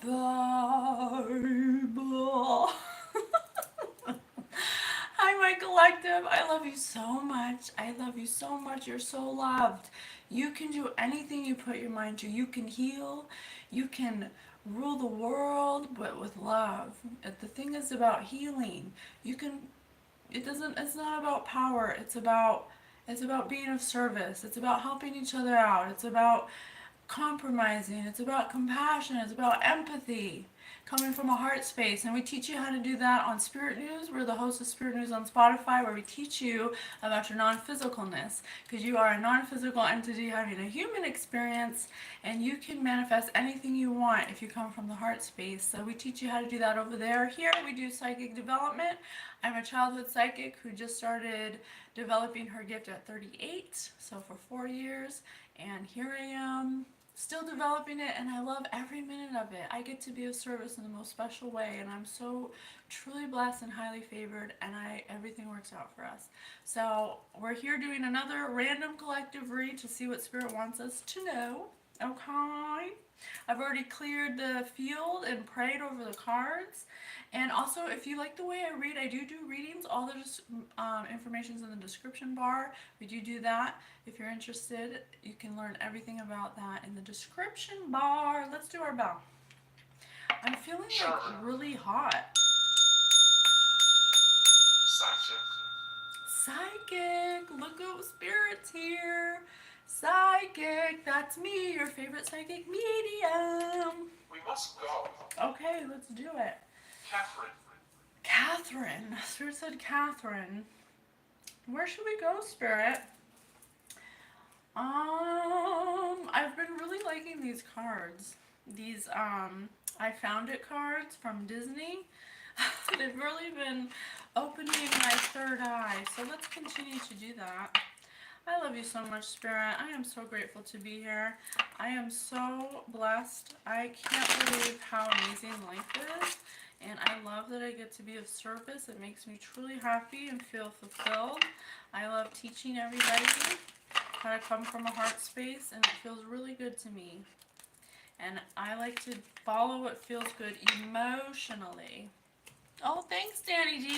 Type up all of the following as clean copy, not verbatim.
vibe. Hi, my collective. I love you so much. I love you so much. You're so loved. You can do anything you put your mind to. You can heal. You can rule the world, but with love. The thing is about healing. You can. It's not about power. It's about being of service. It's about helping each other out. It's about compromising. It's about compassion. It's about empathy coming from a heart space. And we teach you how to do that on Spirit News. We're the host of Spirit News on Spotify, where we teach you about your non-physicalness, because you are a non-physical entity having a human experience, and you can manifest anything you want if you come from the heart space. So we teach you how to do that over there. Here we do psychic development. I'm a childhood psychic who just started developing her gift at 38, so for 4 years, and here I am still developing it, and I love every minute of it. I get to be of service in the most special way, and I'm so truly blessed and highly favored, and everything works out for us. So we're here doing another random collective read to see what Spirit wants us to know. Okay. I've already cleared the field and prayed over the cards. And also, if you like the way I read, I do readings. All the information's in the description bar. We do that. If you're interested, you can learn everything about that in the description bar. Let's do our bell. I'm feeling like really hot. Psychic. Look at Spirit's here. Psychic. That's me, your favorite psychic medium. We must go. Okay, let's do it. Catherine. Catherine. Spirit said Catherine. Where should we go, Spirit? I've been really liking these cards. These I Found It cards from Disney. They've really been opening my third eye. So let's continue to do that. I love you so much, Spirit. I am so grateful to be here. I am so blessed. I can't believe how amazing life is. And I love that I get to be of service. It makes me truly happy and feel fulfilled. I love teaching everybody how to come from a heart space, and it feels really good to me. And I like to follow what feels good emotionally. Oh, thanks, Danny G.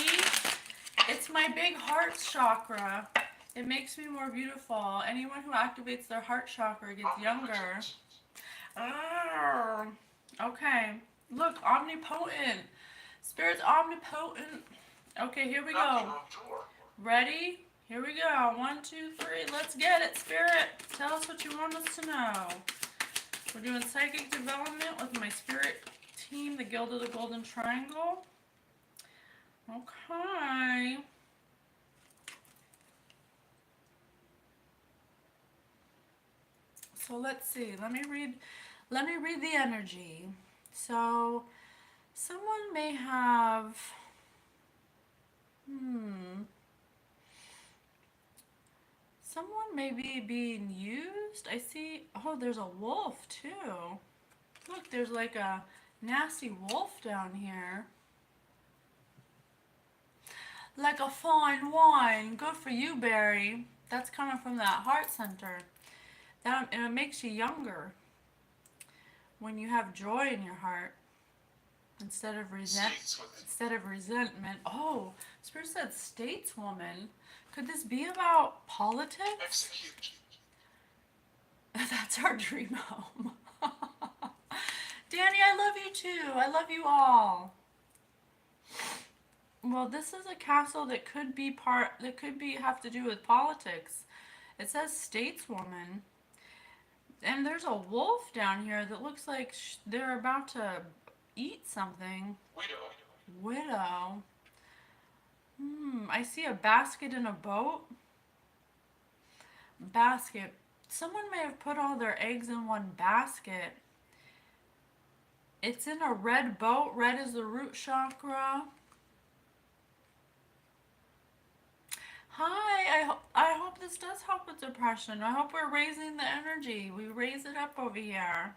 It's my big heart chakra. It makes me more beautiful. Anyone who activates their heart chakra gets younger. Oh, okay. Look, omnipotent. Spirit's omnipotent. Okay, here we go. Ready? Here we go. 1, 2, 3. Let's get it, Spirit. Tell us what you want us to know. We're doing psychic development with my Spirit team, the Guild of the Golden Triangle. Okay. So let's see. Let me read the energy. So someone may have someone may be being used. I see, oh, there's a wolf too. Look, there's like a nasty wolf down here. Like a fine wine. Good for you, Barry. That's coming from that heart center. And it makes you younger when you have joy in your heart instead of resentment. Oh, Spirit said stateswoman. Could this be about politics? Execute. That's our dream home. Danny, I love you too. I love you all. Well, this is a castle that could be have to do with politics. It says stateswoman. And there's a wolf down here that looks like they're about to eat something. Widow. I see a basket in a boat. Basket. Someone may have put all their eggs in one basket. It's in a red boat. Red is the root chakra. Hi, I hope this does help with depression. I hope we're raising the energy. We raise it up over here.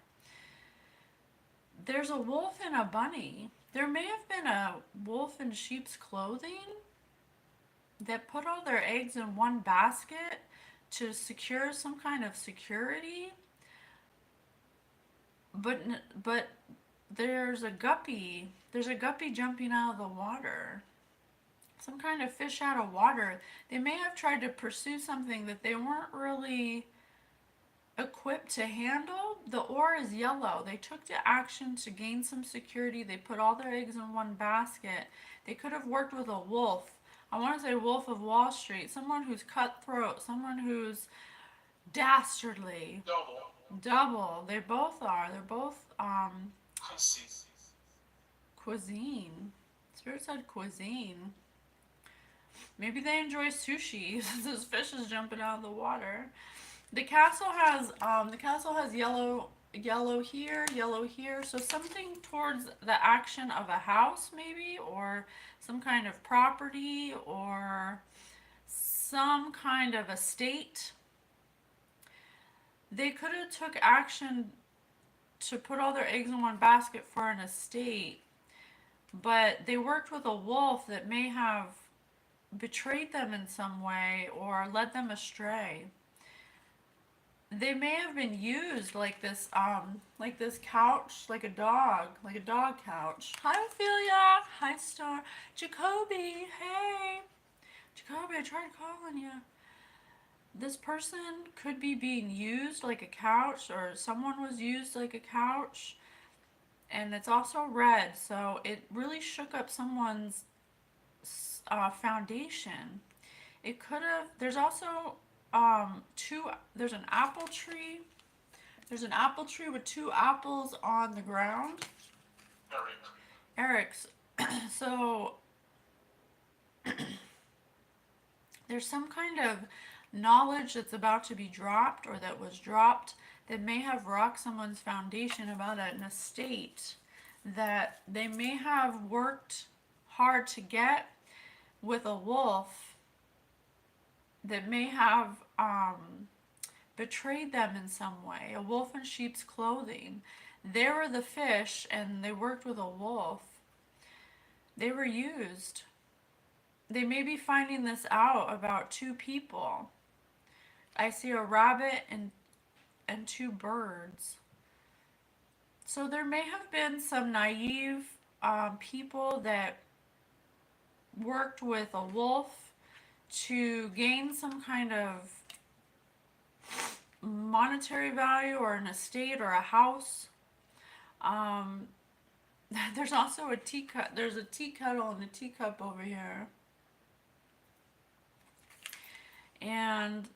There's a wolf and a bunny. There may have been a wolf in sheep's clothing that put all their eggs in one basket to secure some kind of security. But there's a guppy. There's a guppy jumping out of the water. Some kind of fish out of water. They may have tried to pursue something that they weren't really equipped to handle. The ore is yellow. They took the action to gain some security. They put all their eggs in one basket. They could have worked with a wolf. I want to say Wolf of Wall Street. Someone who's cutthroat. Someone who's dastardly. Double. Double. They both are. They're both Conceit. cuisine. Spirit said cuisine. Maybe they enjoy sushi since this fish is jumping out of the water. The castle has yellow here, so something towards the action of a house maybe, or some kind of property, or some kind of estate. They could have took action to put all their eggs in one basket for an estate, but they worked with a wolf that may have betrayed them in some way or led them astray. They may have been used like this couch, like a dog couch. Hi Ophelia, hi Star, Jacoby, hey, Jacoby, I tried calling you. This person could be being used like a couch, or someone was used like a couch, and it's also red, so it really shook up someone's foundation. It could have. There's also there's an apple tree. There's an apple tree with two apples on the ground. Eric's. So there's some kind of knowledge that's about to be dropped, or that was dropped, that may have rocked someone's foundation about an estate that they may have worked hard to get with a wolf that may have betrayed them in some way. A wolf in sheep's clothing. They were the fish and they worked with a wolf. They were used. They may be finding this out about two people. I see a rabbit and two birds. So there may have been some naive people that worked with a wolf to gain some kind of monetary value, or an estate, or a house. There's also a teacup. There's a tea kettle and a teacup over here. And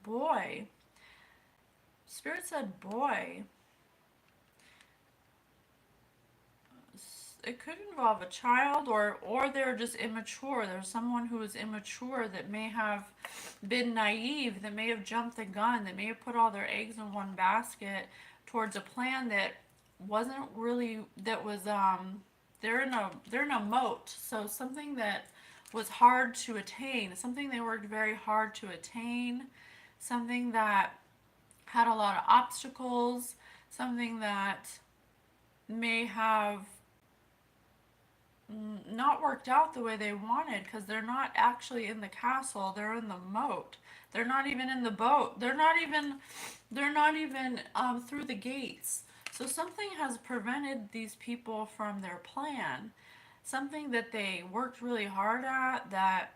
boy. Spirit said boy. It could involve a child, or they're just immature. There's someone who is immature that may have been naive, that may have jumped the gun, that may have put all their eggs in one basket towards a plan that wasn't really, that was they're in a moat. So something that was hard to attain, something they worked very hard to attain, something that had a lot of obstacles, something that may have not worked out the way they wanted, because they're not actually in the castle, they're in the moat. They're not even in the boat. They're not even through the gates. So something has prevented these people from their plan. Something that they worked really hard at, that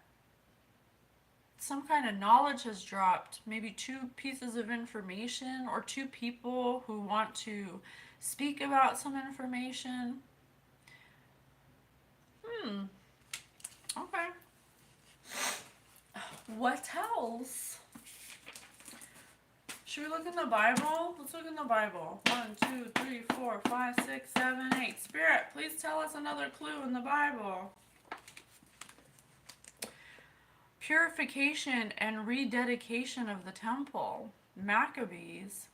some kind of knowledge has dropped. Maybe two pieces of information, or two people who want to speak about some information. Okay. What else? Should we look in the Bible? Let's look in the Bible. 1, 2, 3, 4, 5, 6, 7, 8. Spirit, please tell us another clue in the Bible. Purification and rededication of the temple. Maccabees.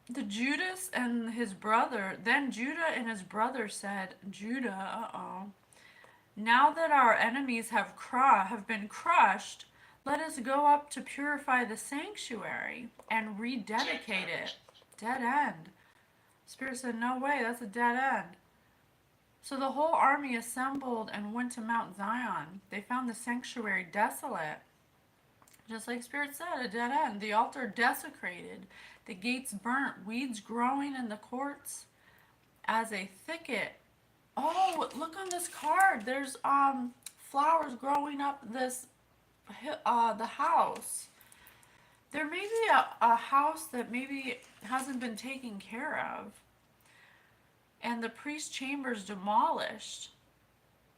Then Judah and his brother said, Judah, now that our enemies have been crushed, let us go up to purify the sanctuary and rededicate it. Dead end. Spirit said, no way, that's a dead end. So the whole army assembled and went to Mount Zion. They found the sanctuary desolate. Just like Spirit said, a dead end. The altar desecrated, the gates burnt, weeds growing in the courts as a thicket. Oh, look on this card. There's flowers growing up this the house. There may be a house that maybe hasn't been taken care of, and the priest chambers demolished.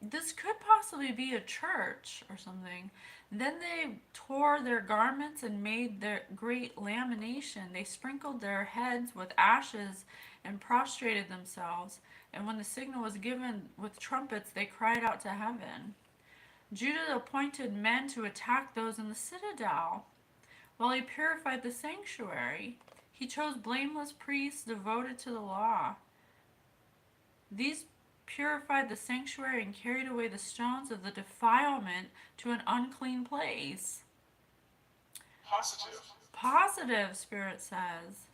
This could possibly be a church or something. Then they tore their garments and made their great lamination. They sprinkled their heads with ashes and prostrated themselves. And when the signal was given with trumpets, they cried out to heaven. Judah appointed men to attack those in the citadel, while he purified the sanctuary. He chose blameless priests devoted to the law. These purified the sanctuary and carried away the stones of the defilement to an unclean place. Positive. Positive, Spirit says.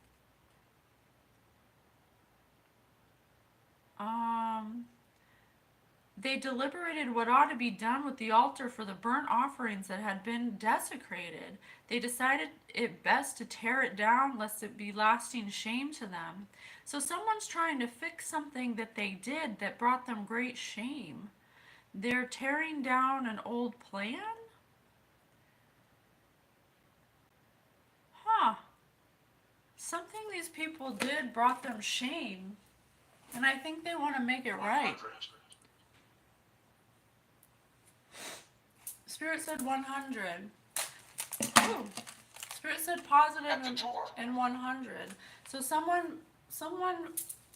They deliberated what ought to be done with the altar for the burnt offerings that had been desecrated. They decided it best to tear it down lest it be lasting shame to them. So someone's trying to fix something that they did that brought them great shame. They're tearing down an old plan? Huh. Something these people did brought them shame. And I think they want to make it right. 100. Spirit said 100. Ooh. Spirit said positive At the door. and 100. So someone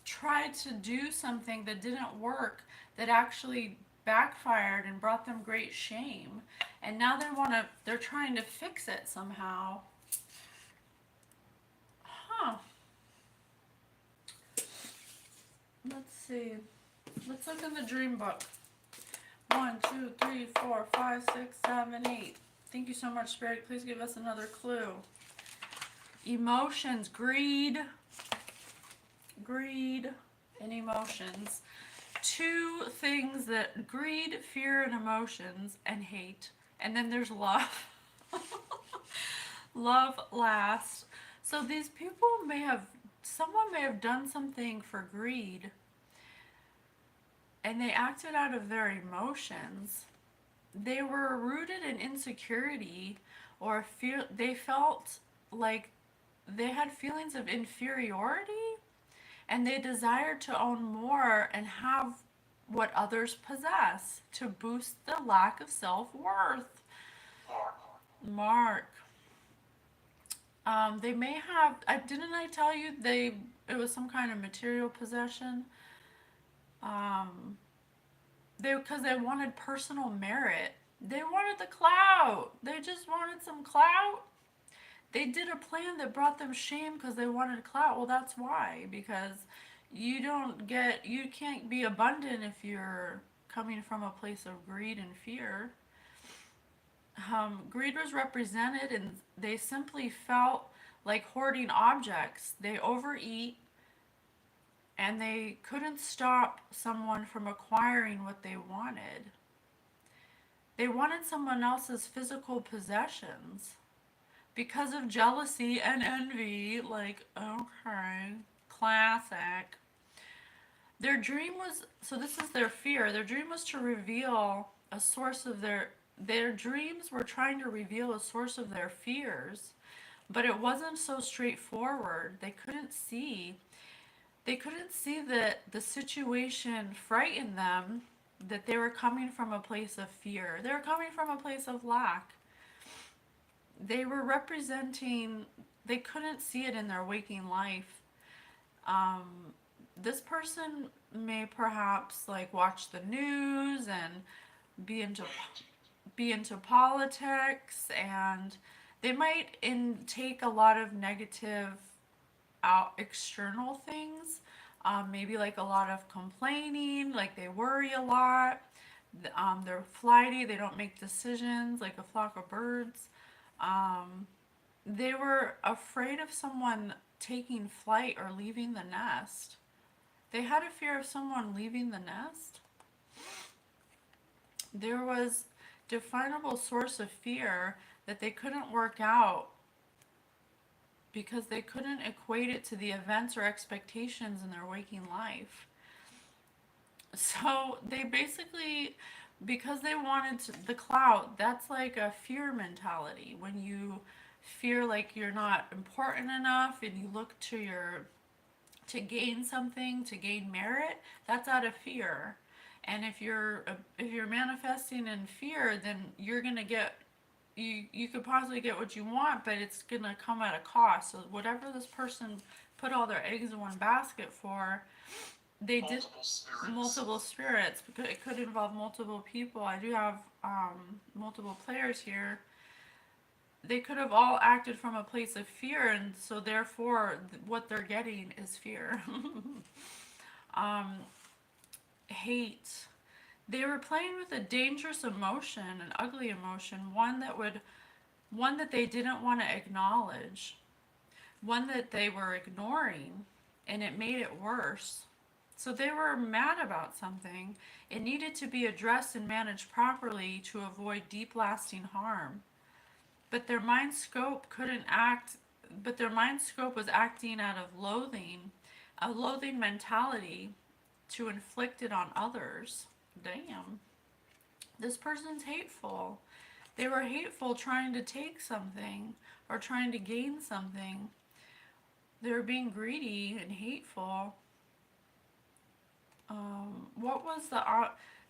tried to do something that didn't work, that actually backfired and brought them great shame. And now they're trying to fix it somehow. Huh. Let's see. Let's look in the dream book. 1, 2, 3, 4, 5, 6, 7, 8. Thank you so much, Spirit. Please give us another clue. Emotions, greed, and emotions. Two things that greed, fear, and emotions, and hate. And then there's love. Love last. So these people someone may have done something for greed, and they acted out of their emotions. They were rooted in insecurity or fear. They felt like they had feelings of inferiority, and they desired to own more and have what others possess to boost the lack of self-worth. Mark. They may have. Didn't I tell you it was some kind of material possession? Because they wanted personal merit. They wanted the clout. They just wanted some clout. They did a plan that brought them shame because they wanted clout. Well, that's why. Because you can't be abundant if you're coming from a place of greed and fear. Greed was represented, and they simply felt like hoarding objects. They overeat, and they couldn't stop someone from acquiring what they wanted. They wanted someone else's physical possessions because of jealousy and envy. Like, okay, classic. Their dream was, so this is their fear. Their dream was to reveal a source of their dreams were trying to reveal a source of their fears, but it wasn't so straightforward. They couldn't see that the situation frightened them, that they were coming from a place of fear. They were coming from a place of lack. They were representing, they couldn't see it in their waking life. This person may perhaps like watch the news and be into politics, and they might intake a lot of negative external things, maybe like a lot of complaining, like they worry a lot, they're flighty, they don't make decisions like a flock of birds. They were afraid of someone taking flight or leaving the nest. They had a fear of someone leaving the nest. There was definable source of fear that they couldn't work out because they couldn't equate it to the events or expectations in their waking life. So they basically, because they wanted the clout, that's like a fear mentality. When you fear like you're not important enough and you look to to gain something, to gain merit, that's out of fear. And if you're manifesting in fear, then you're gonna get you could possibly get what you want, but it's gonna come at a cost. So whatever this person put all their eggs in one basket for, they did Multiple spirits. multiple spirits. Because it could involve multiple people. I do have multiple players here. They could have all acted from a place of fear, and so therefore, what they're getting is fear. um, Hate. They were playing with a dangerous emotion, an ugly emotion, one that they didn't want to acknowledge, one that they were ignoring, and it made it worse. So they were mad about something. It needed to be addressed and managed properly to avoid deep lasting harm. But their mind scope couldn't act, but their mind scope was acting out of loathing, a loathing mentality to inflict it on others. Damn. This person's hateful. They were hateful trying to take something or trying to gain something. They were being greedy and hateful. What was the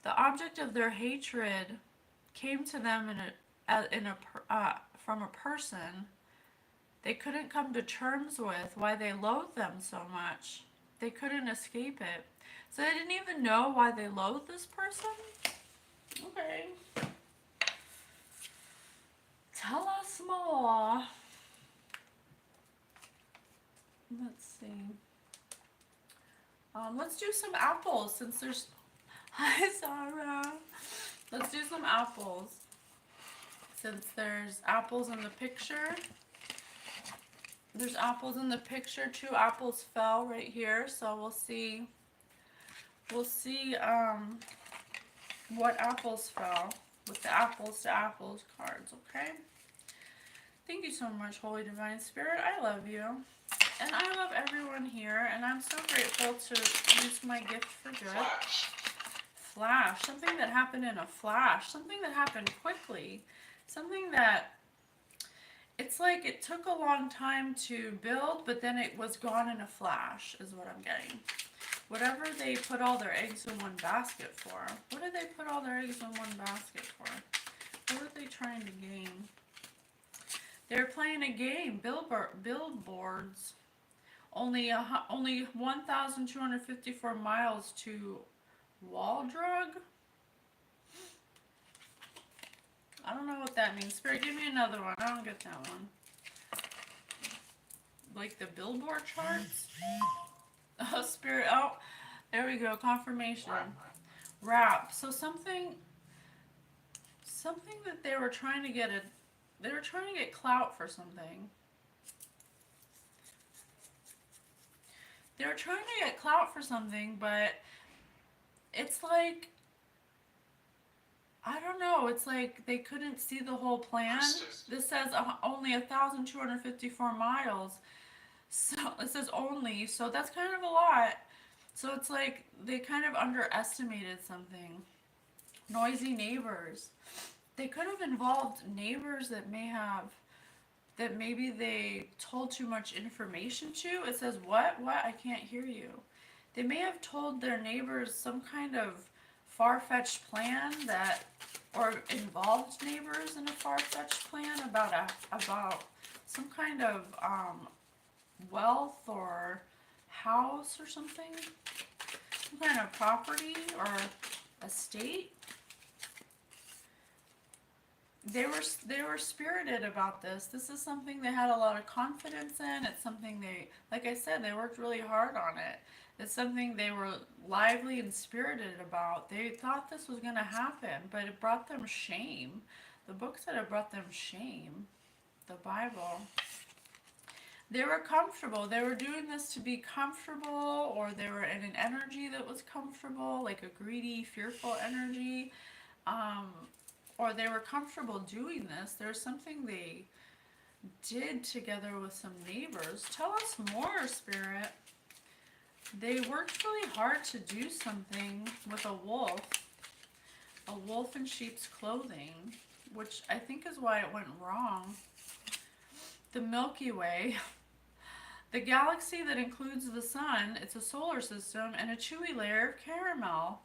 object of their hatred came to them from a person they couldn't come to terms with why they loathed them so much. They couldn't escape it. So they didn't even know why they loathed this person? Okay. Tell us more. Let's see. Let's do some apples since there's... Hi, Sarah. Let's do some apples. Since there's apples in the picture. There's apples in the picture. 2 apples fell right here. So we'll see what apples fell with the apples to apples cards, okay? Thank you so much, Holy Divine Spirit. I love you. And I love everyone here, and I'm so grateful to use my gift for good. Flash. Something that happened in a flash. Something that happened quickly. Something that, it's like it took a long time to build, but then it was gone in a flash, is what I'm getting. Whatever they put all their eggs in one basket for. What did they put all their eggs in one basket for? What were they trying to gain? They're playing a game. Billboards. Only 1,254 miles to Waldrug? I don't know what that means. Spirit, give me another one. I don't get that one. Like the billboard charts? Oh, Spirit. Oh, there we go. Confirmation. Rap. So something that they were trying to get they were trying to get clout for something. They were trying to get clout for something, but it's like, I don't know, it's like they couldn't see the whole plan. This says only 1,254 miles. So it says only, so that's kind of a lot. So it's like they kind of underestimated something. Noisy neighbors. They could have involved neighbors that maybe they told too much information to. It says what? I can't hear you. They may have told their neighbors some kind of far-fetched plan or involved neighbors in a far-fetched plan about some kind of wealth or house or something, some kind of property or estate. They were spirited about this. This is something they had a lot of confidence in. It's something like I said, they worked really hard on it. It's something they were lively and spirited about. They thought this was going to happen, but it brought them shame. The book said it brought them shame. The Bible. They were comfortable. They were doing this to be comfortable, or they were in an energy that was comfortable, like a greedy, fearful energy. or they were comfortable doing this. There's something they did together with some neighbors. Tell us more, Spirit. They worked really hard to do something with a wolf in sheep's clothing, which I think is why it went wrong. The Milky Way, the galaxy that includes the sun, it's a solar system, and a chewy layer of caramel.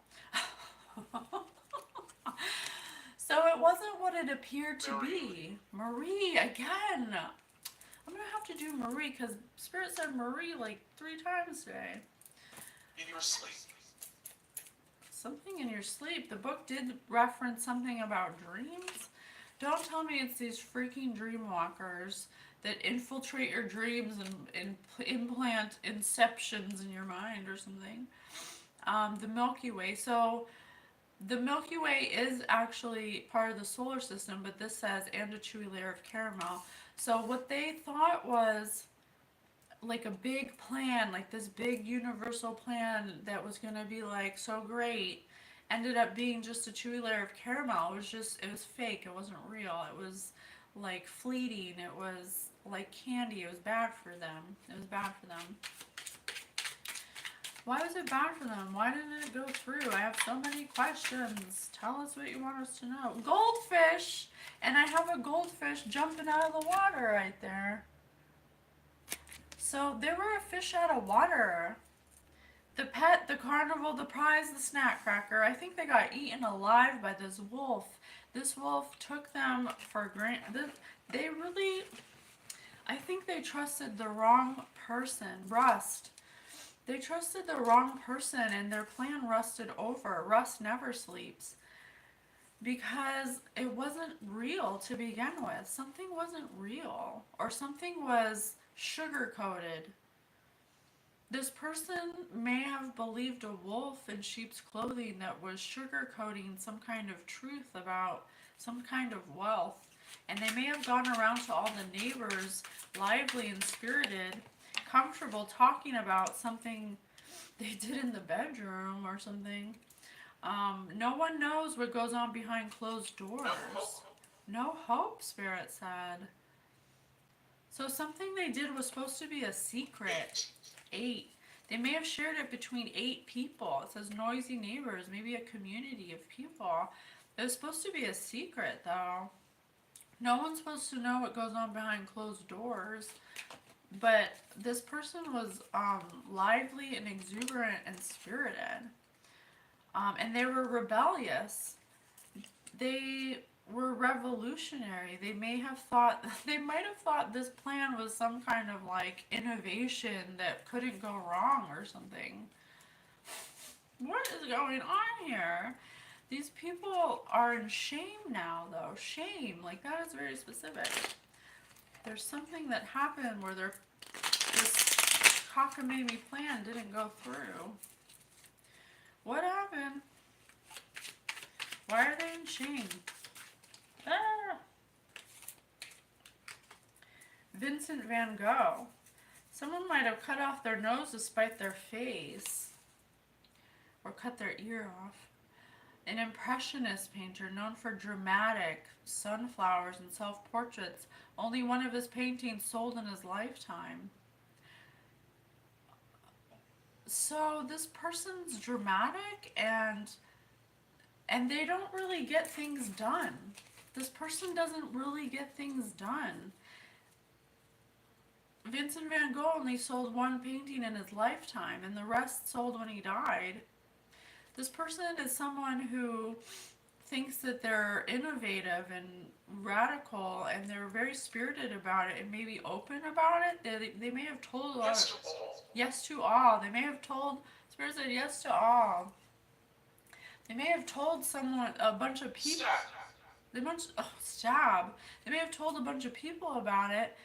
So it wasn't what it appeared to be. Marie, again. I'm going to have to do Marie because Spirit said Marie like 3 times today. In your sleep. Something in your sleep. The book did reference something about dreams. Don't tell me it's these freaking dream walkers that infiltrate your dreams and implant inceptions in your mind or something. The Milky Way. So the Milky Way is actually part of the solar system, but this says, and a chewy layer of caramel. So what they thought was like a big plan, like this big universal plan that was going to be like so great, ended up being just a chewy layer of caramel. It was fake. It wasn't real. It was like fleeting. It was like candy. It was bad for them. It was bad for them. Why was it bad for them? Why didn't it go through? I have so many questions. Tell us what you want us to know. Goldfish! And I have a goldfish jumping out of the water right there. So there were a fish out of water. The pet, the carnival, the prize, the snack cracker. I think they got eaten alive by this wolf. This wolf took them for granted. They really, I think they trusted the wrong person. Rust. They trusted the wrong person and their plan rusted over. Rust never sleeps. Because it wasn't real to begin with. Something wasn't real. Or something was sugar-coated. This person may have believed a wolf in sheep's clothing that was sugar-coating some kind of truth about some kind of wealth. And they may have gone around to all the neighbors, lively and spirited, comfortable talking about something they did in the bedroom or something. No one knows what goes on behind closed doors. No hope, Spirit said. So something they did was supposed to be a secret. 8. They may have shared it between 8 people. It says noisy neighbors, maybe a community of people. It was supposed to be a secret, though. No one's supposed to know what goes on behind closed doors. But this person was lively and exuberant and spirited. And they were rebellious. They were revolutionary. They might have thought this plan was some kind of like innovation that couldn't go wrong or something. What is going on here? These people are in shame now, though. Shame, like that is very specific. There's something that happened where this cockamamie plan didn't go through. What happened? Why are they in shame? Ah. Vincent van Gogh. Someone might have cut off their nose to spite their face. Or cut their ear off. An impressionist painter known for dramatic sunflowers and self-portraits. Only one of his paintings sold in his lifetime. So this person's dramatic and they don't really get things done. This person doesn't really get things done. Vincent van Gogh only sold 1 painting in his lifetime and the rest sold when he died. This person is someone who thinks that they're innovative and radical and they're very spirited about it and maybe open about it. They may have told yes to all. They may have told, Spirit said yes to all. They may have told a bunch of people. Stab. They may have told a bunch of people about it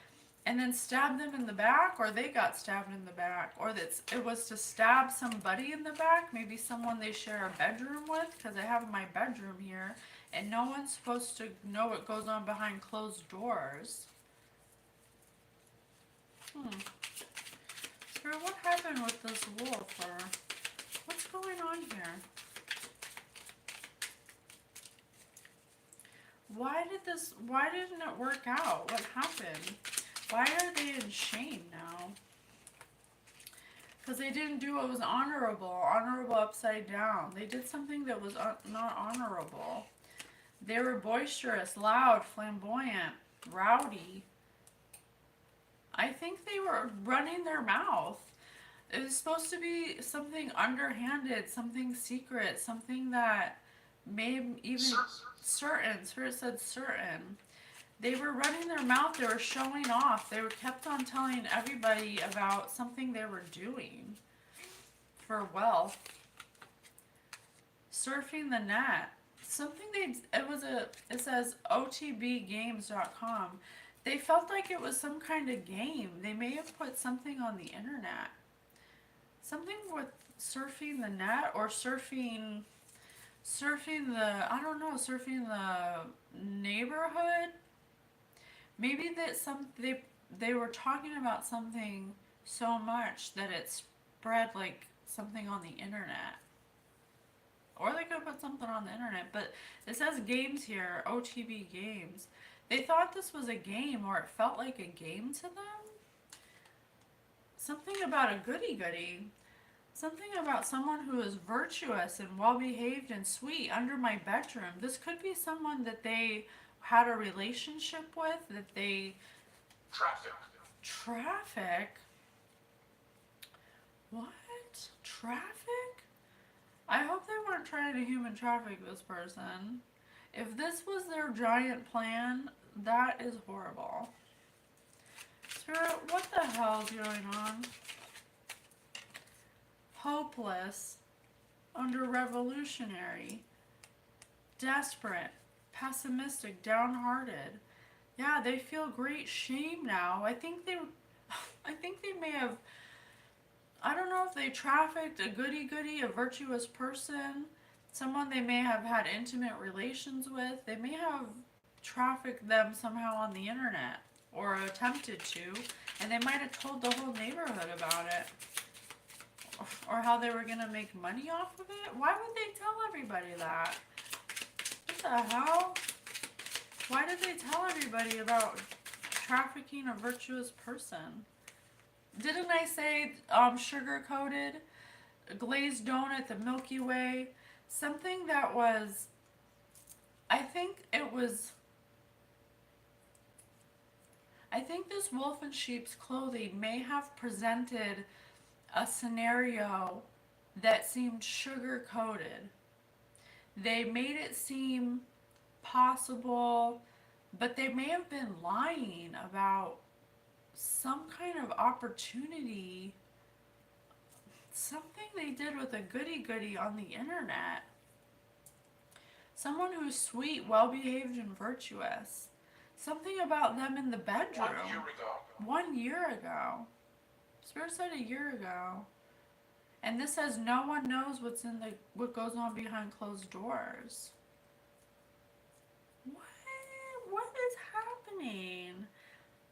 and then stabbed them in the back, or they got stabbed in the back, or it was to stab somebody in the back, maybe someone they share a bedroom with, because I have my bedroom here, and no one's supposed to know what goes on behind closed doors. Spirit, what happened with this wolf, or what's going on here? Why didn't it work out? What happened? Why are they in shame now? Because they didn't do what was honorable. Honorable upside down. They did something that was not honorable. They were boisterous, loud, flamboyant, rowdy. I think they were running their mouth. It was supposed to be something underhanded, something secret, something that made even certain. Spirit said certain. They were running their mouth. They were showing off. They were kept on telling everybody about something they were doing for wealth. Surfing the net. Something it says otbgames.com. They felt like it was some kind of game. They may have put something on the internet. Something with surfing the net or surfing surfing the neighborhood. Maybe that they were talking about something so much that it spread like something on the internet. Or they could put something on the internet, but it says games here, OTB games. They thought this was a game, or it felt like a game to them. Something about a goody goody. Something about someone who is virtuous and well behaved and sweet under my bedroom. This could be someone that they had a relationship with, that they. Traffic. Traffic? What? Traffic? I hope they weren't trying to human traffic this person. If this was their giant plan, that is horrible. Spirit, what the hell is going on? Hopeless, under revolutionary, desperate, pessimistic, downhearted. Yeah, they feel great shame now. I think they may have, I don't know if they trafficked a goody goody, a virtuous person, someone they may have had intimate relations with. They may have trafficked them somehow on the internet or attempted to, and they might have told the whole neighborhood about it. Or how they were going to make money off of it. Why would they tell everybody that? What the hell? Why did they tell everybody about trafficking a virtuous person? Didn't I say sugar-coated, glazed donut, the Milky Way? Something that was, I think this wolf in sheep's clothing may have presented a scenario that seemed sugar-coated. They made it seem possible, but they may have been lying about some kind of opportunity, something they did with a goody-goody on the internet. Someone who's sweet, well-behaved, and virtuous. Something about them in the bedroom. 1 year ago. 1 year ago. Spirit said a year ago. And this says no one knows what goes on behind closed doors. What is happening?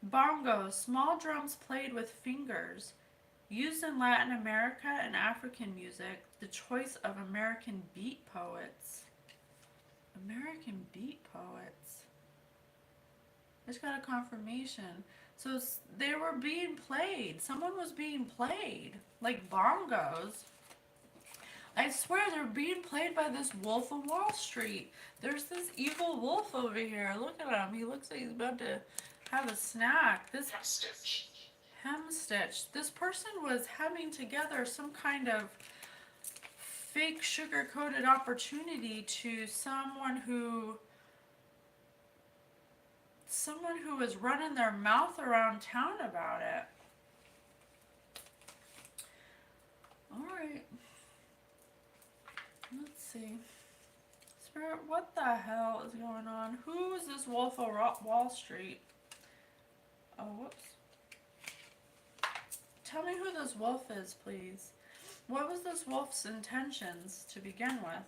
Bongos, small drums played with fingers, used in Latin America and African music, the choice of American beat poets. American beat poets. I just got a confirmation. So they were being played. Someone was being played. Like bongos. I swear they're being played by this wolf of Wall Street. There's this evil wolf over here. Look at him. He looks like he's about to have a snack. This hem-stitch. This person was hemming together some kind of fake sugar-coated opportunity to someone who was running their mouth around town about it. Alright. Let's see. Spirit, what the hell is going on? Who is this wolf of Wall Street? Oh, whoops. Tell me who this wolf is, please. What was this wolf's intentions to begin with?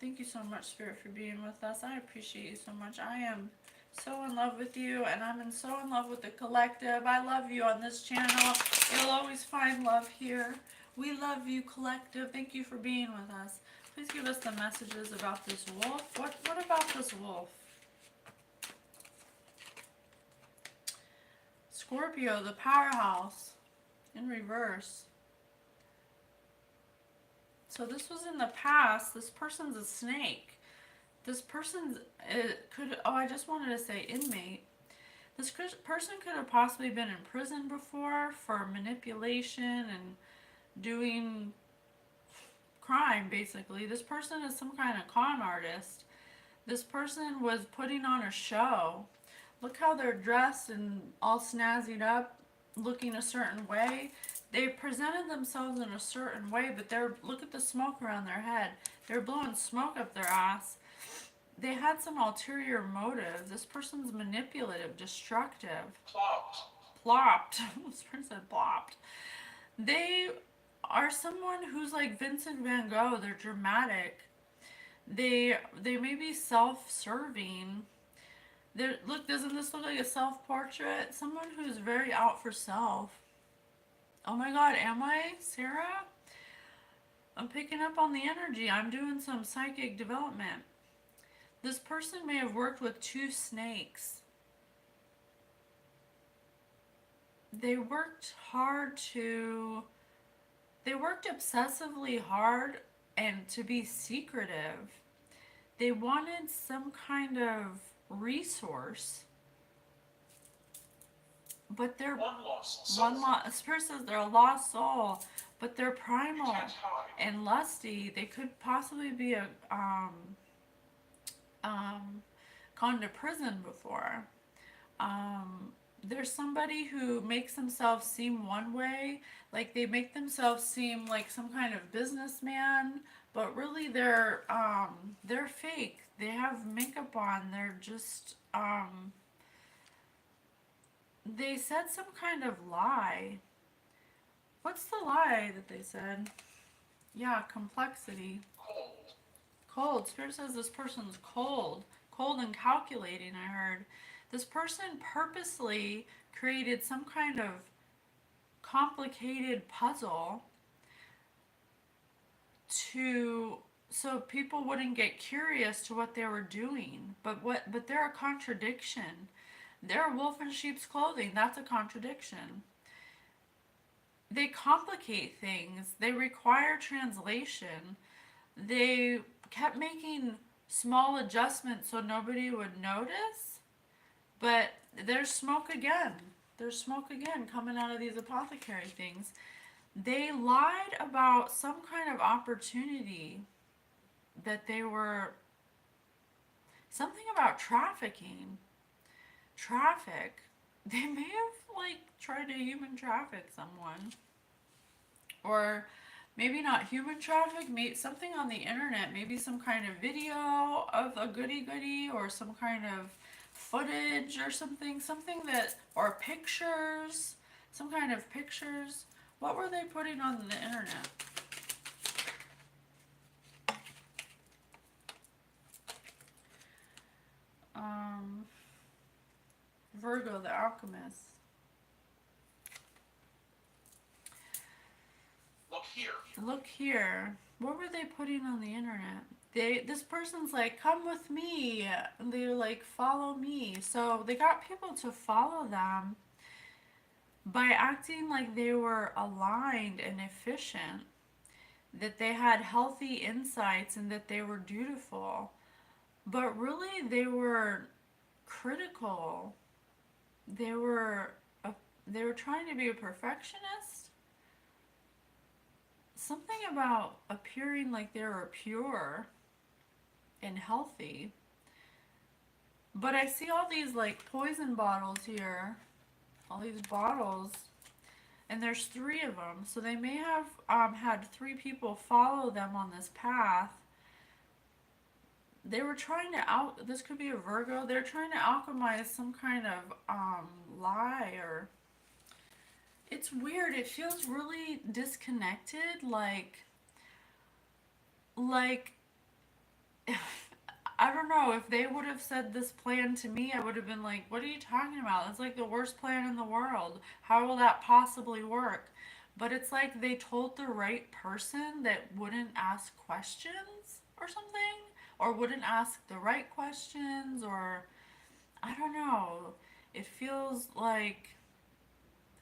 Thank you so much, Spirit, for being with us. I appreciate you so much. I am so in love with you, and I'm so in love with the collective. I love you on this channel. You'll always find love here. We love you, collective. Thank you for being with us. Please give us the messages about this wolf. What about this wolf? Scorpio, the powerhouse, in reverse. So this was in the past. This person's a snake. This person's I just wanted to say inmate. This person could have possibly been in prison before for manipulation and doing crime, basically. This person is some kind of con artist. This person was putting on a show. Look how they're dressed and all snazzied up, looking a certain way. They presented themselves in a certain way, but look at the smoke around their head. They're blowing smoke up their ass. They had some ulterior motive. This person's manipulative, destructive. Plopped. This person plopped. They are someone who's like Vincent van Gogh. They're dramatic. They may be self-serving. Look, doesn't this look like a self-portrait? Someone who's very out for self. Oh my God, am I, Sarah? I'm picking up on the energy. I'm doing some psychic development. This person may have worked with two snakes. They worked obsessively hard and to be secretive. They wanted some kind of resource. But they're this person says they're a lost soul, but they're primal and lusty. They could possibly be gone to prison before. There's somebody who makes themselves seem one way, like they make themselves seem like some kind of businessman, but really they're fake. They have makeup on. They're just they said some kind of lie. What's the lie that they said? Yeah, complexity. Cold. Spirit says this person's cold. Cold and calculating, I heard. This person purposely created some kind of complicated puzzle so people wouldn't get curious to what they were doing. But they're a contradiction. They're a wolf in sheep's clothing. That's a contradiction. They complicate things. They require translation. They kept making small adjustments so nobody would notice. But there's smoke again. There's smoke again coming out of these apothecary things. They lied about some kind of opportunity that they were... Something about trafficking. Traffic. They may have, like, tried to human traffic someone. Or maybe not human traffic, maybe something on the internet. Maybe some kind of video of a goody-goody or some kind of footage or something. Something that... Or pictures. Some kind of pictures. What were they putting on the internet? Virgo, the alchemist. Look here. What were they putting on the internet? This person's like, come with me. And they're like, follow me. So they got people to follow them by acting like they were aligned and efficient, that they had healthy insights and that they were dutiful. But really they were critical. They were trying to be a perfectionist. Something about appearing like they were pure and healthy. But I see all these like poison bottles here. All these bottles. And there's 3 of them. So they may have had 3 people follow them on this path. They were trying to this could be a Virgo. They're trying to alchemize some kind of lie, or it's weird. It feels really disconnected, like I don't know, if they would have said this plan to me, I would have been like, what are you talking about? It's like the worst plan in the world. How will that possibly work? But it's like they told the right person that wouldn't ask questions. or something, or wouldn't ask the right questions, or I don't know. It feels like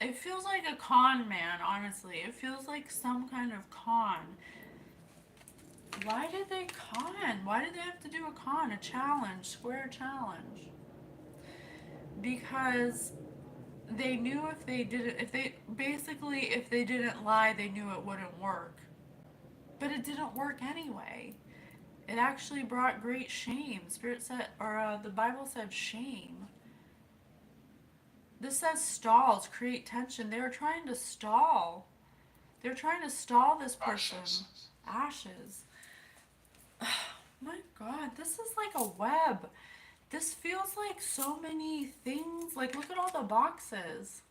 it feels like a con man, honestly. It feels like some kind of con. Why did they con? Why did they have to do a con? A challenge, square challenge? Because they knew if they didn't, if they didn't lie, they knew it wouldn't work. But it didn't work anyway. It actually brought great shame. Spirit said, or the Bible said shame. This says stalls, create tension. They were trying to stall. They were trying to stall this person. Ashes. Ashes. My God, this is like a web. This feels like so many things. Like, look at all the boxes.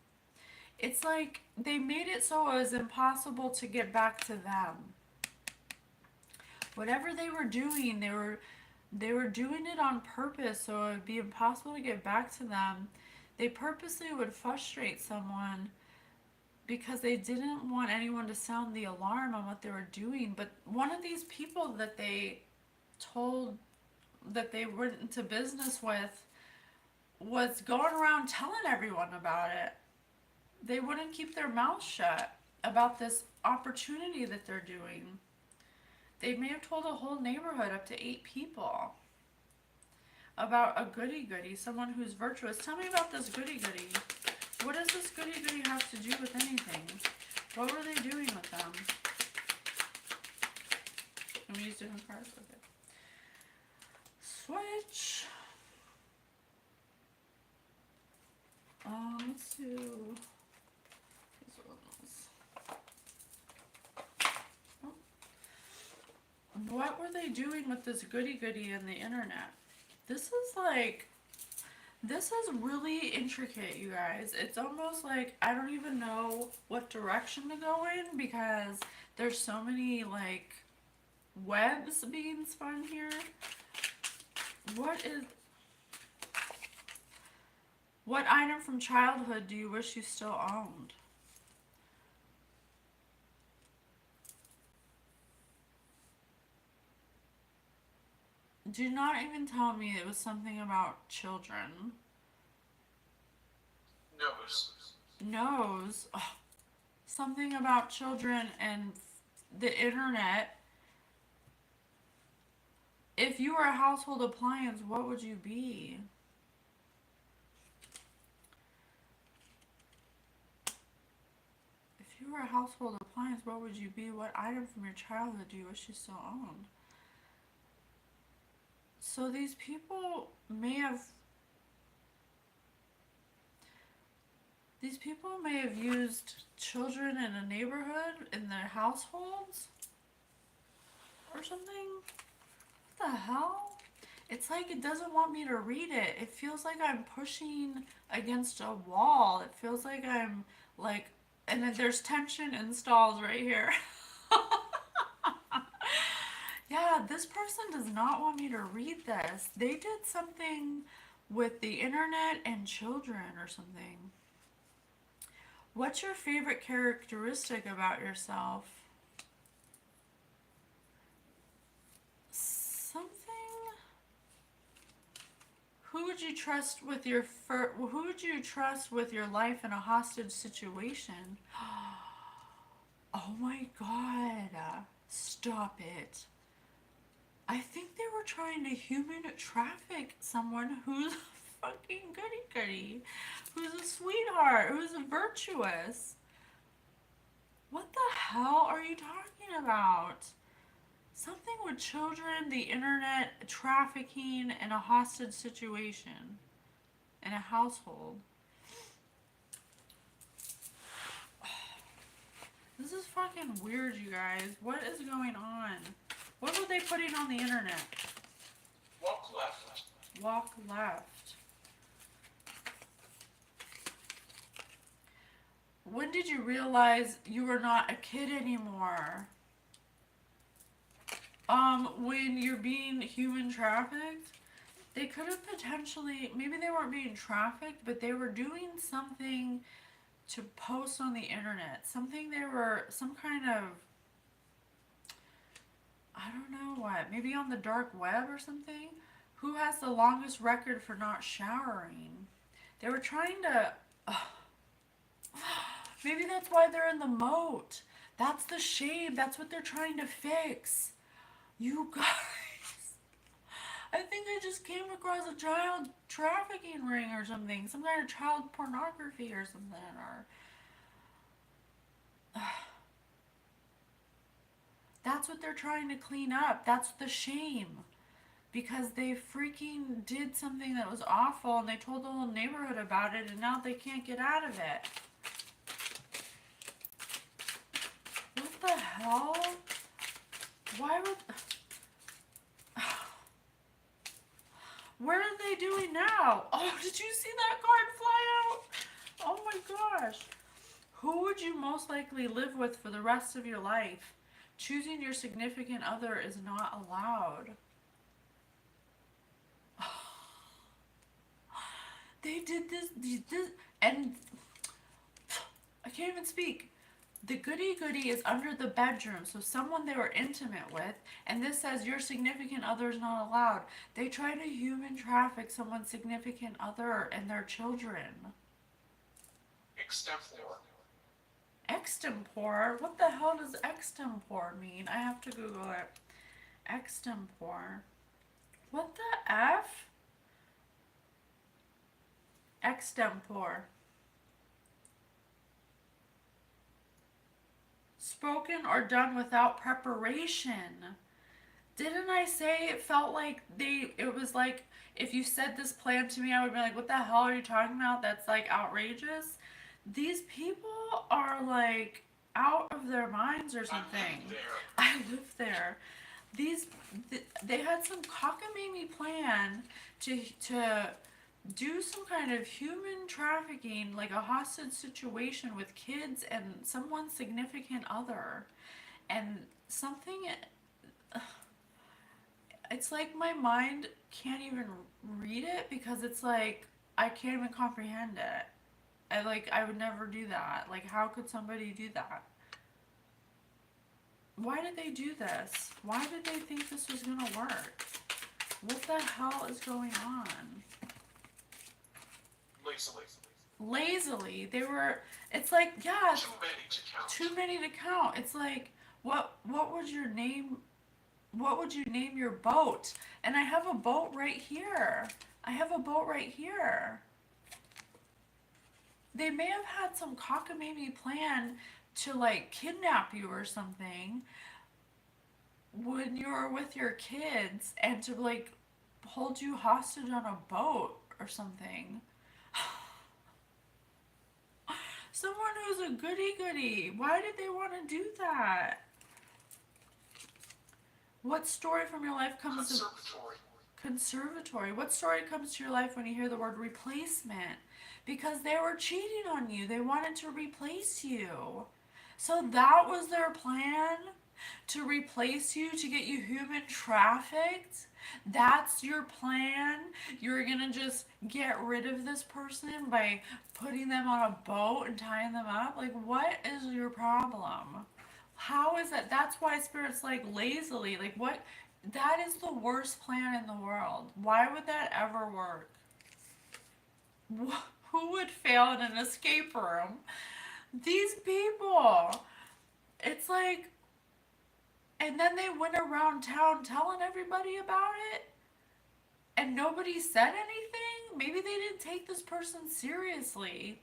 It's like they made it so it was impossible to get back to them. Whatever they were doing, they were doing it on purpose so it would be impossible to get back to them. They purposely would frustrate someone because they didn't want anyone to sound the alarm on what they were doing. But one of these people that they told that they went into business with was going around telling everyone about it. They wouldn't keep their mouth shut about this opportunity that they're doing. They may have told a whole neighborhood, up to 8 people, about a goody goody, someone who's virtuous. Tell me about this goody goody. What does this goody goody have to do with anything? What were they doing with them? Can we use different cards? Okay. Switch. Let's do these ones. Oh. What were they doing with this goody goody in the internet? This is really intricate, you guys. It's almost like I don't even know what direction to go in because there's so many like webs being spun here. What item from childhood do you wish you still owned? Do not even tell me it was something about children. Nose. Nose. Oh, something about children and the internet. If you were a household appliance, what would you be? If you were a household appliance, what would you be? What item from your childhood do you wish you still owned? So these people may have used children in a neighborhood in their households or something. What the hell? It's like it doesn't want me to read it. It feels like I'm pushing against a wall. It feels like I'm like, and then there's tension in stalls right here. Yeah, this person does not want me to read this. They did something with the internet and children or something. What's your favorite characteristic about yourself? Something. Who would you trust with who would you trust with your life in a hostage situation? Oh my God. Stop it. I think they were trying to human traffic someone who's a fucking goody goody, who's a sweetheart, who's a virtuous. What the hell are you talking about? Something with children, the internet, trafficking, and a hostage situation in a household. This is fucking weird, you guys. What is going on? What were they putting on the internet? Walk left. Walk left. When did you realize you were not a kid anymore? When you're being human trafficked, they could have potentially, maybe they weren't being trafficked, but they were doing something to post on the internet. Some kind of I don't know what, maybe on the dark web or something. Who has the longest record for not showering? They were trying to. Maybe that's why they're in the moat. That's the shame. That's what they're trying to fix. You guys. I think I just came across a child trafficking ring or something. Some kind of child pornography or something. Or. That's what they're trying to clean up. That's the shame. Because they freaking did something that was awful and they told the whole neighborhood about it and now they can't get out of it. What the hell? Why would... What are they doing now? Oh, did you see that card fly out? Oh my gosh. Who would you most likely live with for the rest of your life? Choosing your significant other is not allowed. They did this, and I can't even speak. The goody goody is under the bedroom, so someone they were intimate with, and this says your significant other is not allowed. They try to human traffic someone's significant other and their children. Extempore. Extempore? What the hell does extempore mean? I have to Google it. Extempore. What the F? Extempore. Spoken or done without preparation. Didn't I say it felt like it was like, if you said this plan to me, I would be like, what the hell are you talking about? That's like outrageous. These people are like out of their minds or something. I live there. These, they had some cockamamie plan to do some kind of human trafficking, like a hostage situation with kids and someone's significant other. And something, it's like my mind can't even read it because it's like I can't even comprehend it. I would never do that. Like, how could somebody do that? Why did they do this? Why did they think this was gonna work? What the hell is going on? Lazily. Lazily. They were, it's like, yeah, Too many to count. too many to count. It's like, what would your name, what would you name your boat? And I have a boat right here. I have a boat right here. They may have had some cockamamie plan to like kidnap you or something when you were with your kids and to like hold you hostage on a boat or something. Someone who's a goody goody. Why did they want to do that? What story from your life comes to conservatory? What story comes to your life when you hear the word replacement? Because they were cheating on you. They wanted to replace you. So that was their plan? To replace you, to get you human trafficked? That's your plan? You're gonna just get rid of this person by putting them on a boat and tying them up? Like, what is your problem? How is that? That's why Spirit's like lazily. Like, what? That is the worst plan in the world. Why would that ever work? Who would fail in an escape room? These people. It's like, and then they went around town telling everybody about it, and nobody said anything? Maybe they didn't take this person seriously.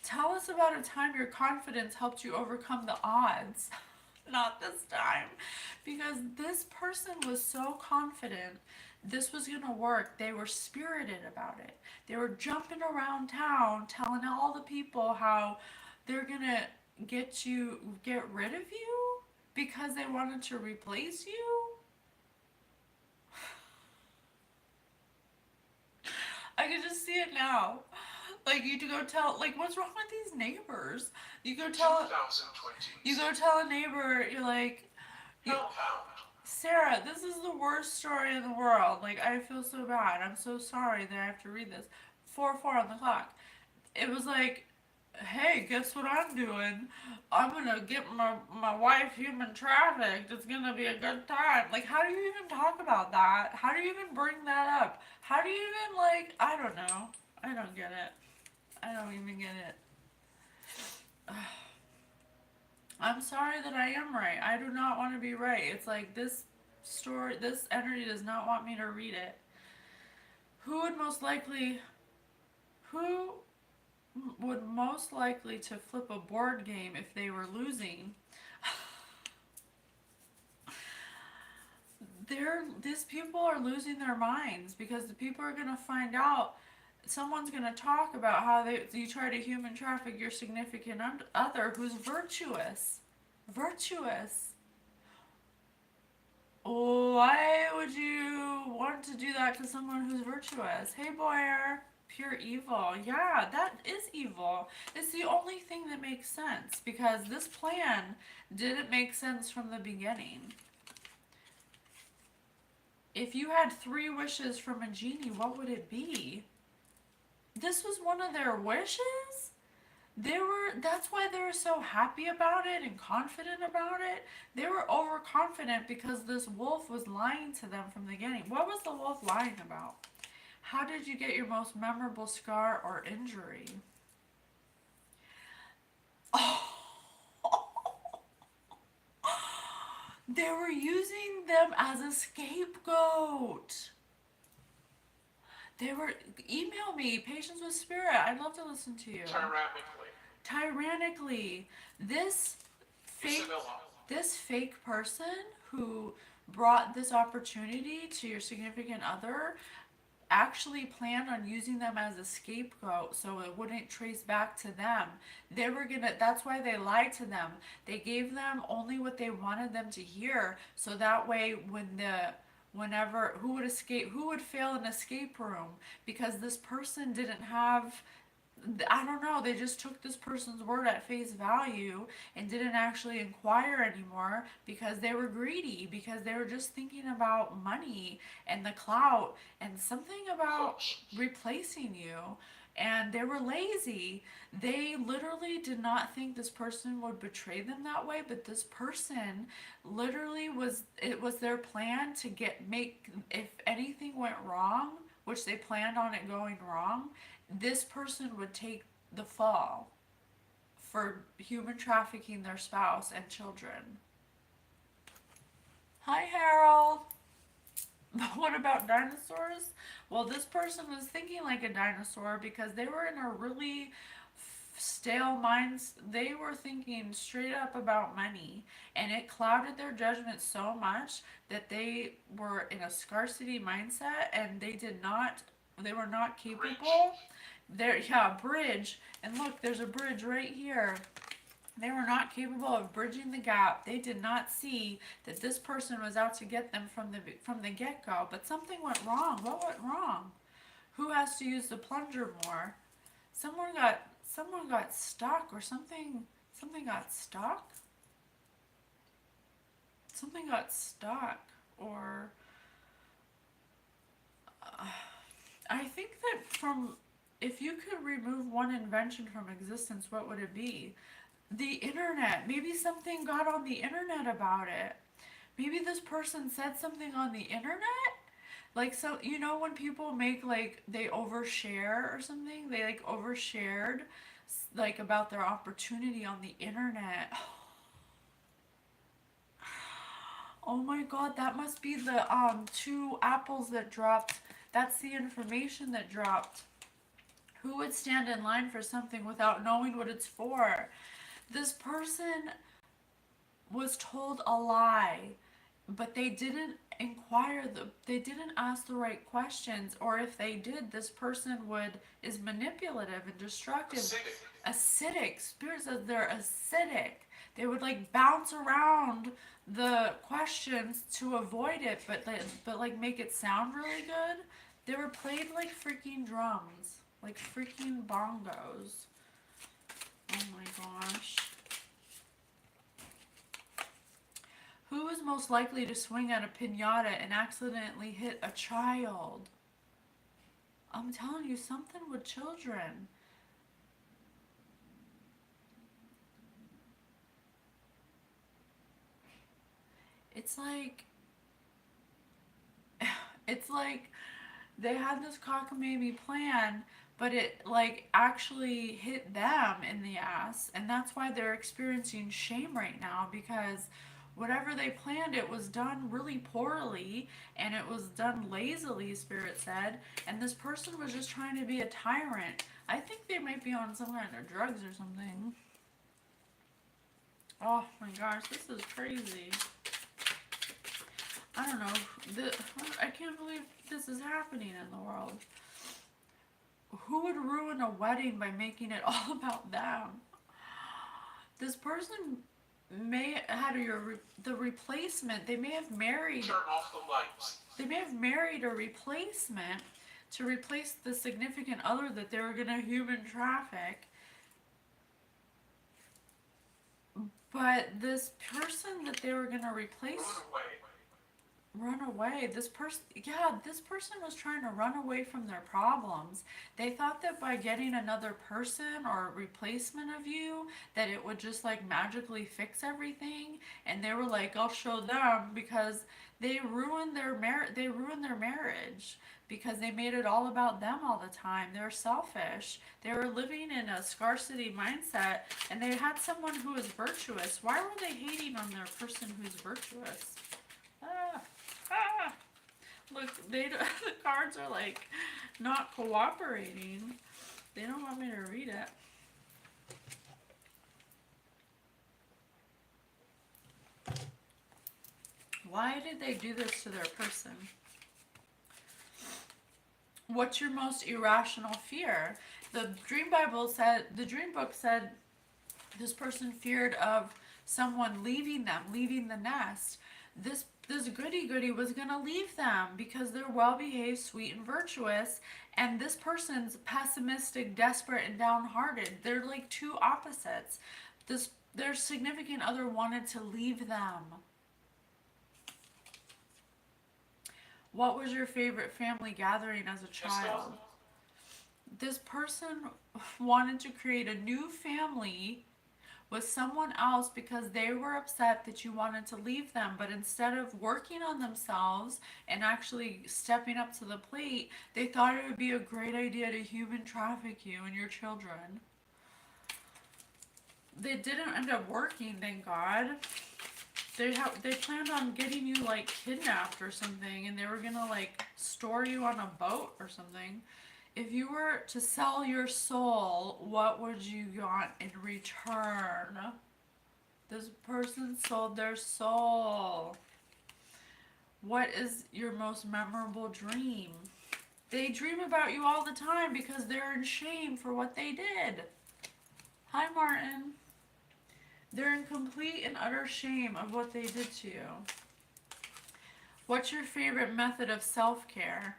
Tell us about a time your confidence helped you overcome the odds. Not this time. Because this person was so confident this was going to work. They were spirited about it. They were jumping around town telling all the people how they're going to get rid of you because they wanted to replace you. I can just see it now. Like, you to go tell, like, what's wrong with these neighbors? You go tell, you go tell a neighbor, you're like, Sarah, this is the worst story in the world. Like, I feel so bad. I'm so sorry that I have to read this. 4:04 on the clock. It was like, hey, guess what I'm doing? I'm gonna get my wife human trafficked. It's gonna be a good time. Like, how do you even talk about that? How do you even bring that up? How do you even, like, I don't know. I don't get it. I don't even get it. I'm sorry that I am right. I do not want to be right. It's like this story, this energy does not want me to read it. Who would most likely, who would most likely to flip a board game if they were losing? These people are losing their minds because the people are gonna find out. Someone's gonna talk about how you try to human traffic your significant other who's virtuous, virtuous. Why would you want to do that to someone who's virtuous? Hey, Boyer, pure evil. Yeah, that is evil. It's the only thing that makes sense because this plan didn't make sense from the beginning. If you had 3 wishes from a genie, what would it be? This was one of their wishes? That's why they were so happy about it and confident about it. They were overconfident because this wolf was lying to them from the beginning. What was the wolf lying about? How did you get your most memorable scar or injury? They were using them as a scapegoat. They were email me, Patience with Spirit. I'd love to listen to you. Tyrannically. This fake Isabella. this fake person who brought this opportunity to your significant other actually planned on using them as a scapegoat so it wouldn't trace back to them. That's why they lied to them. They gave them only what they wanted them to hear so that way whenever who would fail an escape room because this person didn't have, I don't know, they just took this person's word at face value and didn't actually inquire anymore because they were greedy, because they were just thinking about money and the clout and something about replacing you. And they were lazy. They literally did not think this person would betray them that way, but this person literally it was their plan to if anything went wrong, which they planned on it going wrong, this person would take the fall for human trafficking their spouse and children. Hi, Harold. What about dinosaurs? Well, this person was thinking like a dinosaur because they were in a really stale minds. They were thinking straight up about money, and it clouded their judgment so much that they were in a scarcity mindset, and they were not capable. Bridge. And look, there's a bridge right here. They were not capable of bridging the gap. They did not see that this person was out to get them from the get-go. But something went wrong. What went wrong? Who has to use the plunger more? Someone got stuck or something. Something got stuck. Something got stuck or I think that from if you could remove one invention from existence, what would it be? The internet. Maybe something got on the internet about it. Maybe this person said something on the internet. Like, so, when people make, like, they overshare or something, they, like, overshared, like, about their opportunity on the internet. Oh my god, that must be the, 2 apples that dropped. That's the information that dropped. Who would stand in line for something without knowing what it's for? This person was told a lie, but they didn't they didn't ask the right questions, or if they did, this person is manipulative and destructive. Acidic. Spirit says they're acidic. They would like bounce around the questions to avoid it, but like make it sound really good. They were played like freaking drums, like freaking bongos. Oh my gosh. Who is most likely to swing at a piñata and accidentally hit a child? I'm telling you, something with children. it's like, it's like they had this cockamamie plan, but it like actually hit them in the ass, and that's why they're experiencing shame right now, because whatever they planned, it was done really poorly, and it was done lazily, Spirit said, and this person was just trying to be a tyrant. I think they might be on some kind of drugs or something. Oh my gosh, this is crazy. I don't know. I can't believe this is happening in the world. Who would ruin a wedding by making it all about them? This person may had the replacement. They may have married. Turn off the lights. They may have married a replacement to replace the significant other that they were gonna human traffic. But this person that they were gonna replace run away. This person was trying to run away from their problems. They thought that by getting another person or a replacement of you, that it would just like magically fix everything. And they were like, I'll show them, because they ruined their marriage because they made it all about them all the time. They're selfish. They were living in a scarcity mindset, and they had someone who was virtuous. Why were they hating on their person who's virtuous? Ah. Look, the cards are like not cooperating. They don't want me to read it. Why did they do this to their person? What's your most irrational fear? The dream book said this person feared of someone leaving them, leaving the nest. This goody was gonna leave them because they're well behaved, sweet, and virtuous, and this person's pessimistic, desperate, and downhearted. They're like two opposites. Their significant other wanted to leave them. What was your favorite family gathering as a child? This person wanted to create a new family with someone else because they were upset that you wanted to leave them, but instead of working on themselves and actually stepping up to the plate, they thought it would be a great idea to human traffic you and your children. They didn't end up working, thank God. They planned on getting you like kidnapped or something, and they were gonna like store you on a boat or something. If you were to sell your soul, what would you want in return? This person sold their soul. What is your most memorable dream? They dream about you all the time because they're in shame for what they did. Hi, Martin. They're in complete and utter shame of what they did to you. What's your favorite method of self-care?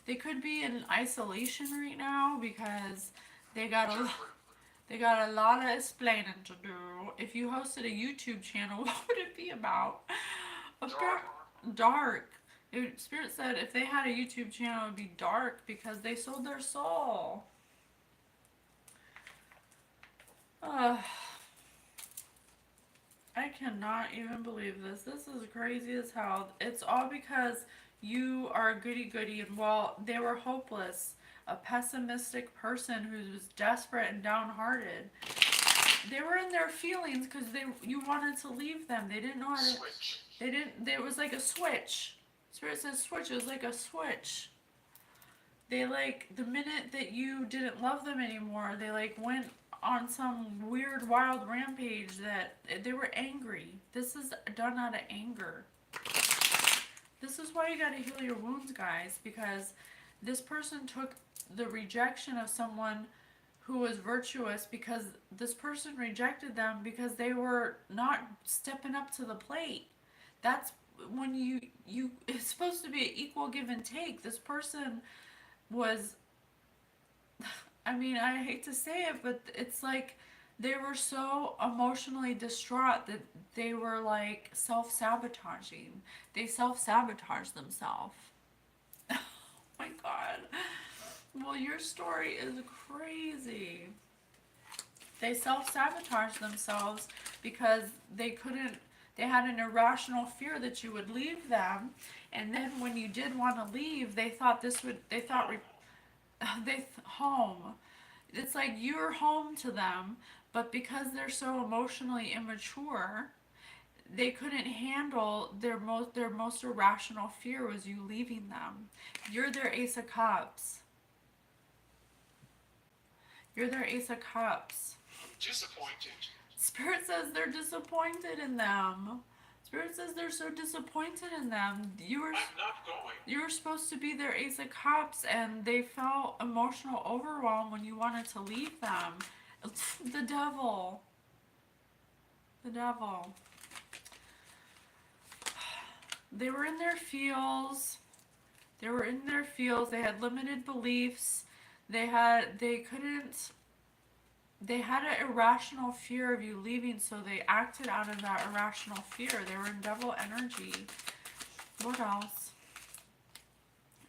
They could be in isolation right now because they got a lot of explaining to do. If you hosted a YouTube channel, what would it be about? Dark. Spirit said if they had a YouTube channel, it would be dark because they sold their soul. I cannot even believe this. This is crazy as hell. It's all because you are a goody-goody, and while they were hopeless, a pessimistic person who was desperate and downhearted. They were in their feelings because you wanted to leave them. They didn't know how to. Switch. They didn't. It was like a switch. Spirit says switch. It was like a switch. They like the minute that you didn't love them anymore, they like went on some weird, wild rampage that they were angry. This is done out of anger. This is why you gotta heal your wounds, guys, because this person took the rejection of someone who was virtuous because this person rejected them because they were not stepping up to the plate. That's when you it's supposed to be an equal give and take. This person was, I mean, I hate to say it, but it's like they were so emotionally distraught that they were like self-sabotaging. They self-sabotaged themselves. Oh my God. Well, your story is crazy. They self-sabotaged themselves because they couldn't, They had an irrational fear that you would leave them, and then when you did want to leave, they thought home. It's like you're home to them, but because they're so emotionally immature, they couldn't handle their most irrational fear was you leaving them. You're their Ace of Cups. You're their Ace of Cups. Disappointed. Spirit says they're disappointed in them. Spirit says they're so disappointed in them. I'm not going. You were supposed to be their Ace of Cups, and they felt emotional overwhelm when you wanted to leave them. The devil. The devil. They were in their feels. They were in their feels. They had limited beliefs. They had an irrational fear of you leaving, so they acted out of that irrational fear. They were in devil energy. What else?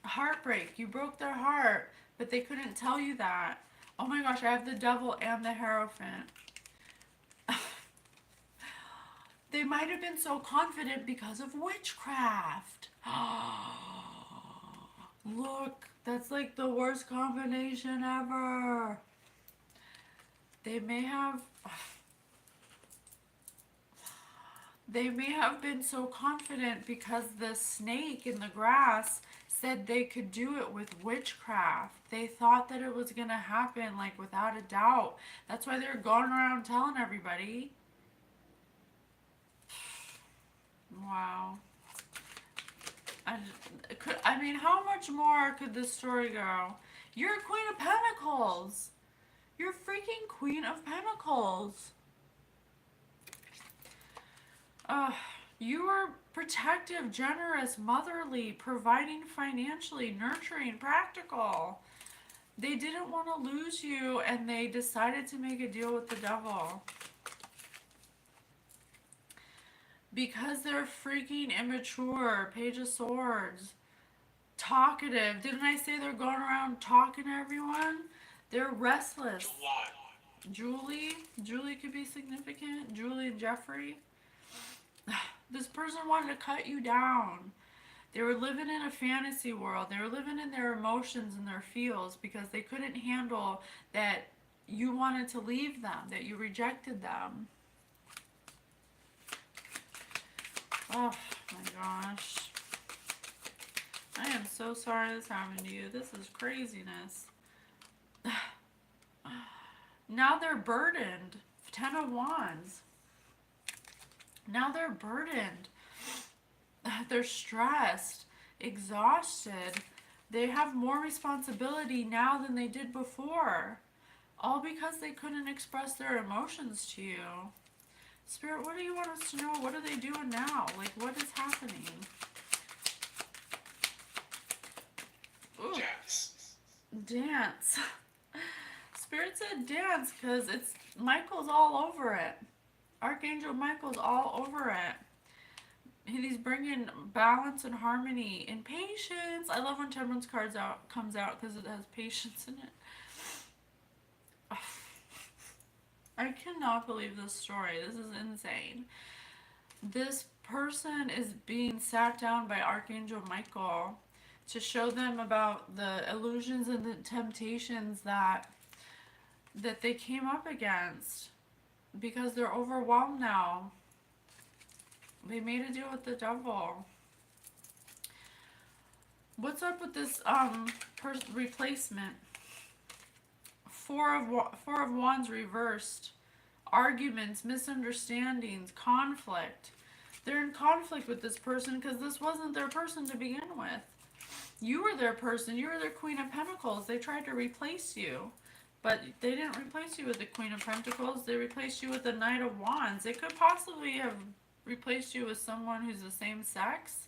Heartbreak. You broke their heart, but they couldn't tell you that. Oh my gosh, I have the devil and the Hierophant. They might have been so confident because of witchcraft. Look, that's like the worst combination ever. They may have been so confident because the snake in the grass said they could do it with witchcraft. They thought that it was going to happen, like, without a doubt. That's why they're going around telling everybody. Wow. I mean, how much more could this story go? You're a Queen of Pentacles. You're freaking Queen of Pentacles. You are protective, generous, motherly, providing financially, nurturing, practical. They didn't want to lose you, and they decided to make a deal with the devil. Because they're freaking immature. Page of Swords. Talkative. Didn't I say they're going around talking to everyone? They're restless. Julie could be significant. Julie and Jeffrey. This person wanted to cut you down. They were living in a fantasy world. They were living in their emotions and their feels because they couldn't handle that you wanted to leave them, that you rejected them. Oh my gosh. I am so sorry this happened to you. This is craziness. Now they're burdened. 10 of Wands. Now they're burdened. They're stressed, exhausted. They have more responsibility now than they did before. All because they couldn't express their emotions to you. Spirit, what do you want us to know? What are they doing now? Like, what is happening? Ooh. Dance. Spirit said dance because it's Michael's all over it. Archangel Michael's all over it. He's bringing balance and harmony and patience. I love when Temperance comes out because it has patience in it. I cannot believe this story. This is insane. This person is being sat down by Archangel Michael to show them about the illusions and the temptations that they came up against because they're overwhelmed now. They made a deal with the devil. What's up with this replacement? Four of Wands reversed. Arguments, misunderstandings, conflict. They're in conflict with this person because this wasn't their person to begin with. You were their person. You were their Queen of Pentacles. They tried to replace you. But they didn't replace you with the Queen of Pentacles. They replaced you with the Knight of Wands. They could possibly have replaced you with someone who's the same sex.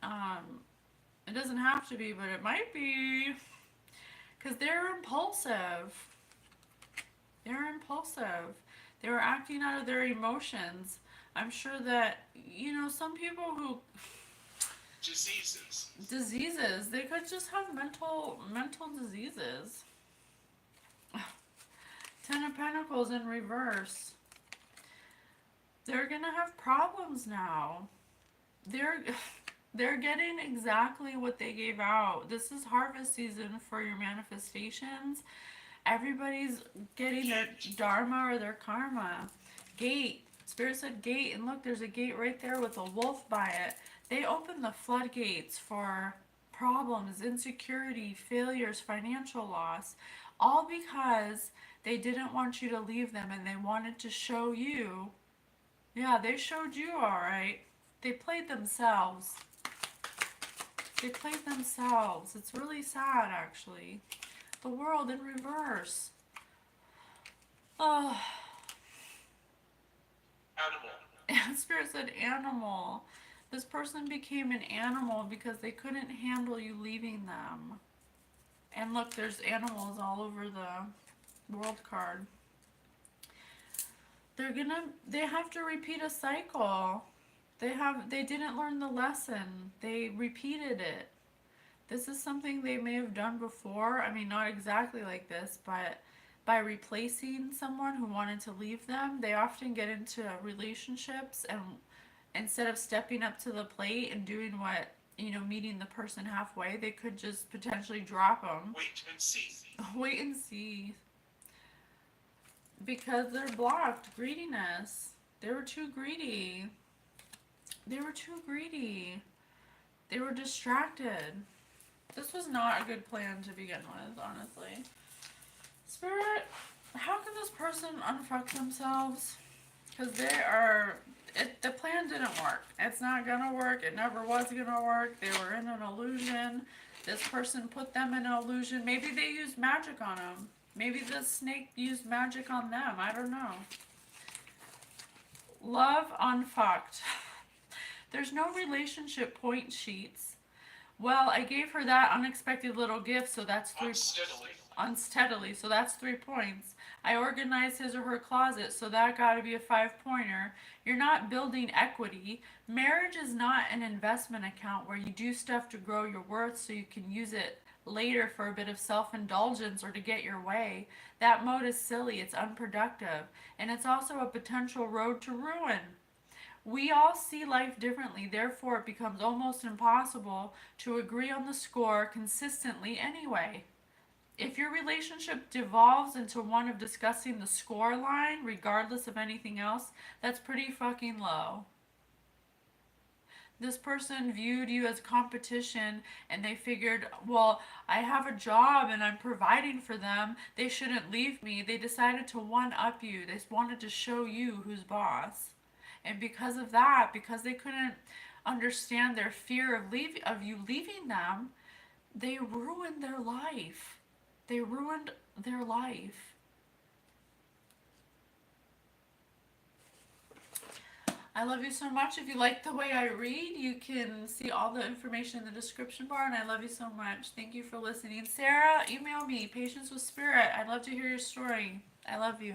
It doesn't have to be, but it might be. Because they're impulsive. They're impulsive. They were acting out of their emotions. I'm sure that, some people who... Diseases. They could just have mental diseases. 10 of Pentacles in reverse. They're gonna have problems now. They're they're getting exactly what they gave out. This is harvest season for your manifestations. Everybody's getting their dharma or their karma. Gate. Spirit said gate, and look, there's a gate right there with a wolf by it. They open the floodgates for problems, insecurity, failures, financial loss, all because they didn't want you to leave them and they wanted to show you. Yeah, they showed you alright. They played themselves. They played themselves. It's really sad, actually. The world in reverse. Oh, Animal. Spirit said animal. This person became an animal because they couldn't handle you leaving them. And look, there's animals all over the world card. They have to repeat a cycle. They didn't learn the lesson. They repeated it. This is something they may have done before. I mean, not exactly like this, but by replacing someone who wanted to leave them, they often get into relationships and instead of stepping up to the plate and doing what, meeting the person halfway, they could just potentially drop them. Wait and see. Wait and see. Because they're blocked. Greediness. They were too greedy. They were too greedy. They were distracted. This was not a good plan to begin with, honestly. Spirit, how can this person unfuck themselves? Because the plan didn't work. It's not gonna work. It never was gonna work. They were in an illusion. This person put them in an illusion. Maybe they used magic on them. Maybe the snake used magic on them. I don't know. Love unfucked. There's no relationship point sheets. Well, I gave her that unexpected little gift, so that's unsteadily, so that's 3 points. I organized his or her closet, so that got to be a 5-pointer. You're not building equity. Marriage is not an investment account where you do stuff to grow your worth so you can use it later for a bit of self-indulgence or to get your way. That mode is silly, it's unproductive, and it's also a potential road to ruin. We all see life differently, therefore it becomes almost impossible to agree on the score consistently anyway. If your relationship devolves into one of discussing the score line, regardless of anything else, that's pretty fucking low. This person viewed you as competition and they figured, well, I have a job and I'm providing for them. They shouldn't leave me. They decided to one up you. They wanted to show you who's boss. And because of that, because they couldn't understand their fear of you leaving them, they ruined their life. They ruined their life. I love you so much. If you like the way I read, you can see all the information in the description bar, and I love you so much. Thank you for listening. Sarah, email me, Patience with Spirit. I'd love to hear your story. I love you.